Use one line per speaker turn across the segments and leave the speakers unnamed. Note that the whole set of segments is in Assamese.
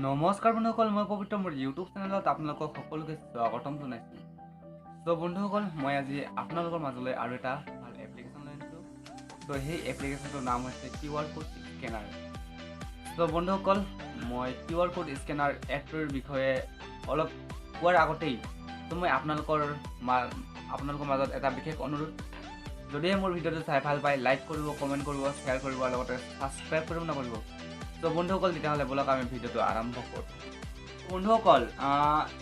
নমস্কাৰ বন্ধুসকল, মই পবিত্ৰ মোৰ ইউটিউব চেনেলত আপোনালোকক সকলোকে স্বাগতম জনাইছোঁ। চ' বন্ধুসকল, মই আজি আপোনালোকৰ মাজলৈ আৰু এটা ভাল এপ্লিকেশ্যন লৈ আনিছোঁ। চ' সেই এপ্লিকেশ্যনটোৰ নাম হৈছে QR কোড স্কেনাৰ। চ' বন্ধুসকল, মই QR কোড স্কেনাৰ এপটোৰ বিষয়ে অলপ কোৱাৰ আগতেই মই আপোনালোকৰ মাজত এটা বিশেষ অনুৰোধ, যদিহে মোৰ ভিডিঅ'টো চাই ভাল পায় লাইক কৰিব, কমেণ্ট কৰিব, শ্বেয়াৰ কৰিব আৰু লগতে ছাবস্ক্ৰাইব কৰিব নকৰিব। তো বন্ধুসকল, তেতিয়াহ'লে ব'লক আমি ভিডিঅ'টো আৰম্ভ কৰোঁ। বন্ধুসকল,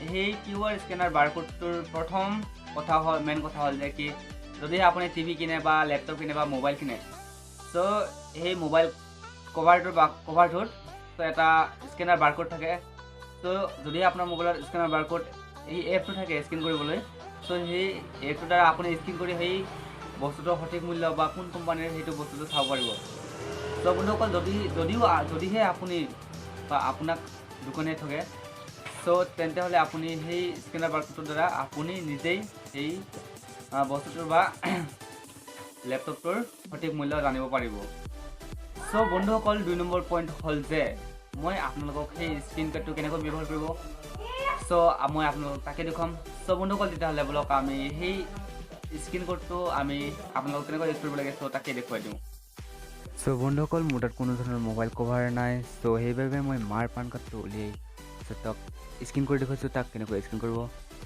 সেই QR স্কেনাৰ বাৰকোডটোৰ প্ৰথম মেইন কথা হ'ল যে কি, যদিহে আপুনি টিভি কিনে বা লেপটপ কিনে বা মোবাইল কিনে, চ' সেই মোবাইল কভাৰটোত এটা স্কেনাৰ বাৰকোড থাকে। চ' যদিহে আপোনাৰ মোবাইলত স্কেনাৰ বাৰকোড এই এপটো থাকে স্কেন কৰিবলৈ, চ' সেই এপটোৰ দ্বাৰা আপুনি স্কেন কৰি সেই বস্তুটোৰ সঠিক মূল্য বা কোন কোম্পানীৰ সেইটো বস্তুটো চাব পাৰিব। চ' বন্ধুসকল, যদিহে আপুনি বা আপোনাক দোকানে ঠগে, চ' তেন্তে হ'লে আপুনি সেই স্কেনাৰ বাৰকোডটোৰ দ্বাৰা আপুনি নিজেই সেই বস্তুটোৰ বা লেপটপটোৰ সঠিক মূল্য জানিব পাৰিব। চ' বন্ধুসকল, 2 নম্বৰ পইণ্ট হ'ল যে মই আপোনালোকক সেই স্ক্ৰীন কাৰ্ডটো কেনেকৈ ব্যৱহাৰ কৰিব, চ' মই আপোনালোকক তাকে দেখুৱাম। চ' বন্ধুসকল, তেতিয়াহ'লে ব'লক আমি সেই স্ক্ৰীন কোডটো আমি আপোনালোকক কেনেকৈ ইউজ কৰিব লাগে, চ' তাকে দেখুৱাই দিওঁ। চ' বন্ধুসকল, মোৰ তাত কোনো ধৰণৰ মোবাইল কভাৰ নাই, চ' সেইবাবে মই মাৰ পান কাৰ্ডটো উলিয়াই তাক স্ক্ৰীন কৰি দেখুৱাইছোঁ তাক কেনেকৈ স্ক্ৰীন কৰিব।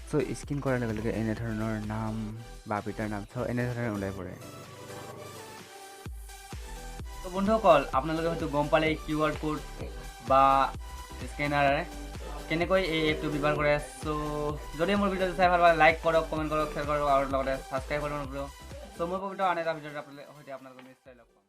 চ' স্ক্ৰীন কৰাৰ লগে লগে এনেধৰণৰ নাম বা পিতাৰ নাম চ' এনেধৰণে ওলাই পৰে। ত' বন্ধুসকল, আপোনালোকে হয়তো গম পালে QR কোড বা স্কেনাৰে কেনেকৈ এই এপটো ব্যৱহাৰ কৰে। চ' যদি মোৰ ভিডিঅ'টো চাই ভাল পায় লাইক কৰক, কমেণ্ট কৰক, শ্বেয়াৰ কৰক আৰু লগতে ছাবস্ক্ৰাইব কৰিব নকৰিব। চ' মই পবিত্ৰ আন এটা ভিডিঅ'ত আপোনালোকৰ সৈতে আপোনালোকক নিশ্চয় লগ পাম।